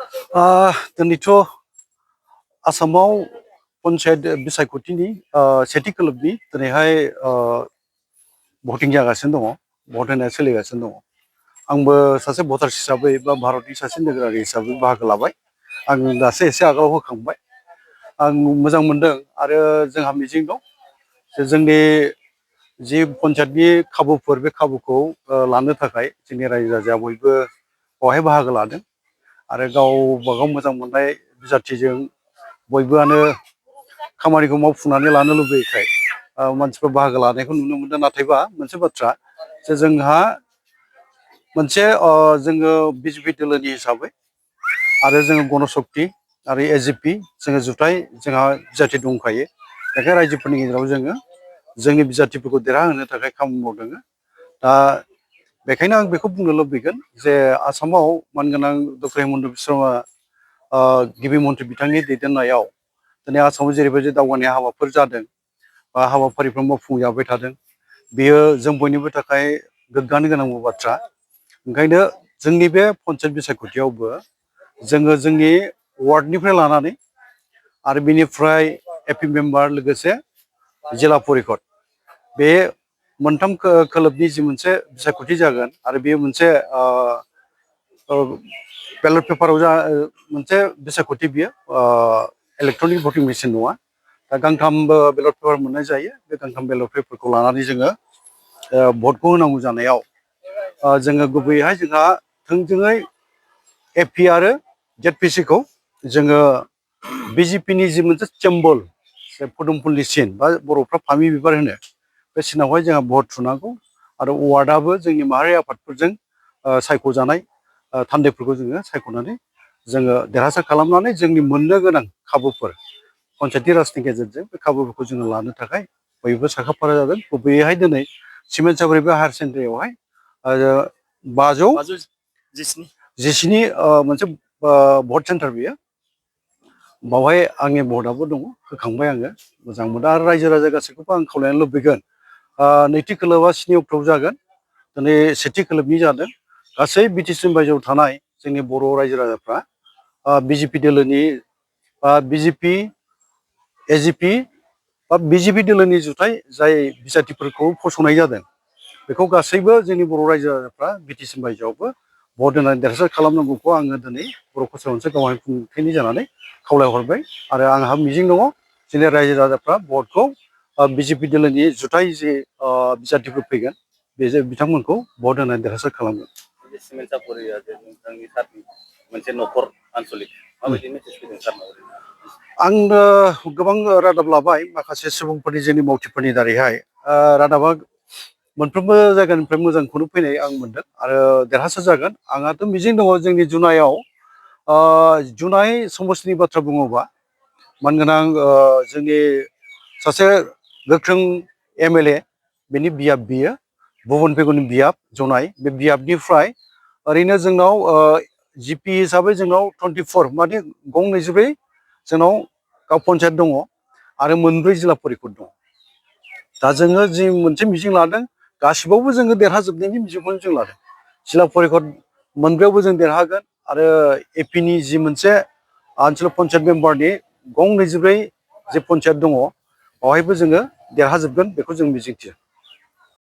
दिनैथ' आसामाव पन्सायत बिसायख'थिनि सेथि खोलोबनि दिनैहाय भटिं जागासिनो दङ। भट होनाया सोलिगासिनो दङ। आंबो सासे भटार्स हिसाबै बा भारतनि सासे नोगोरारि हिसाबै बाहागो लाबाय। आं दासो एसे आगोलाव होखांबाय। आं मोजां मोनदों आरो जोंहा मिजिं दं जे जोंनि जि पन्सायतनि खाबुफोर बे खाबुखौ लानो थाखाय जोंनि रायजो राजाया बयबो बेवहाय बाहागो लादों आरो गावबा गाव मोजां मोननाय बिजाथिजों बयबोआनो खामानिखौ मावफुंनानै लानो लुबैयोखाय मानसिफ्रा बाहागो लानायखौ नुनो मोनदों। नाथायबा मोनसे बाथ्रा जे जोंहा मोनसे जोङो बिजेपि दोलोनि हिसाबै आरो जोङो गणशक्ति आरो एजिपि जोङो जुथाइ जोंहा बिजाथि दंखायो। बेखायनो रायजोफोरनि गेजेराव जोङो जोंनि बिजाथिफोरखौ देरहाहोनो थाखाय खामानि मावदों। दा बेखायनो आं बेखौ बुंनो लुबैगोन जे आसामाव मानगोनां डक्टर हिमन्त बिश्व शर्मा गिबि मन्थ्रि बिथांनि दैदेननायाव दिनै आसामाव जेरैबायदि दावगानाय हाबाफोर जादों बा हाबाफारिफोर मावफुंजाबाय थादों, बेयो जों बयनिबो थाखाय गोग्गानो गोनां बाथ्रा। ओंखायनो जोंनि बे पन्सायत बिसायख'थियावबो जोङो जोंनि वार्डनिफ्राय लानानै आरो बिनिफ्राय एपि मेम्बार लोगोसे जिल्ला परिषद बे मोनथाम खोलोबनि जि मोनसे बिसायख'थि जागोन आरो बेयो मोनसे बेलेट पेपाराव मोनसे बिसायख'थि बियो इलेक्ट्रनिक भटिं मेसिन नङा। दा गांथाम बेलेट पेपार मोननाय जायो। बे गांथाम बेलेट पेपारखौ लानानै जोङो भटखौ होनांगौ जानायाव जोङो गुबैयैहाय जोंहा थोंजोङै एपि आरो जेडपिसिखौ जोङो बिजेपिनि जि मोनसे सिम्बल पदुमफुलनि सिन बा बर'फ्रा फामि बिबार होनो, बे सिनावहाय जोंहा भट थुनांगौ आरो वार्डआबो जोंनि माहारि आफादफोरजों सायख'जानाय थान्दैफोरखौ जोङो सायख'नानै जोङो देरहासार खालामनानै जोंनि मोननो गोनां खाबुफोर पन्सायती राजनि गेजेरजों बे खाबुफोरखौ जोङो लानो थाखाय बयबो साखाफारा जादों। गुबैयैहाय दिनै सिमेन्ट सापरि बे हायार सेकेन्डारियावहाय 517 मोनसे भट सेन्टार बियो। बावहाय आंनि भटआबो दङ, होखांबाय आङो। मोजां मोनो आरो रायजो राजा गासैखौबो आं खावलायनो लुबैगोन नैथि खोलोबा 7 अक्ट'आव जागोन। दिनै सेथि खोलोबनि जादों। गासै बिटिसिनि बायजोआव थानाय जोंनि बर' रायजो राजाफ्रा बिजेपि दोलोनि बा बिजेपि एजिपि बा बिजेपि दोलोनि जुथाइ जाय बिजाथिफोरखौ फसंनाय जादों, बेखौ गासैबो जोंनि बर' रायजो राजाफ्रा बिटिसि बायजोआवबो भट होनानै देरहासार खालामनांगौखौ आङो दिनै बर' कसारि मोनसे गावहाय खुंथायनि जानानै खावलायहरबाय आरो आंहा मिजिं दङ जोंनि रायजो राजाफ्रा भटखौ बिजेपि दोलोनि जुथाइ जि बिजाथिफोर फैगोन बे बिथांमोनखौ भट होनानै देरहासार खालामगोन। सिमेन्ट सापरिया जे नोंथांनि सारनि मोनसे न'खर आन्सलिक माबायदि मेसेज फैदों सारनाव? आंनो गोबां रादाब लाबाय माखासे सुबुंफोरनि जोंनि मावथिफोरनि दारैहाय रादाबा मोनफ्रोमबो जायगानिफ्राय मोजांखौनो फैनाय आं मोनदों आरो देरहासार जागोन। आंहाथ' मिजिं दङ जोंनि जुनायाव जुनाय समस्तिनि बाथ्रा बुङोबा मानगोनां जोंनि सासे गोख्रों एमएलए बेनि बियाब बियो भुबन पेगुनि बियाब जनाय। बे बियाबनिफ्राय ओरैनो जोंनाव जिपि हिसाबै जोंनाव 24 माने गं 24 जोंनाव गाव पन्सायत दङ आरो 4 जिल्ला परिषद दङ। दा जोङो जि मोनसे मिजिं लादों गासिबावबो जोङो देरहाजोबनायनि मिजिंखौनो जों लादों। जिल्ला परिषद 4आवबो जों देरहागोन आरो एपिनि जि मोनसे आनसलिक पन्सायत मेम्बारनि गं 24 जे पन्सायत दङ बेवहायबो जोङो देरहाजोबगोन बेखौ जों मिजिंथियो।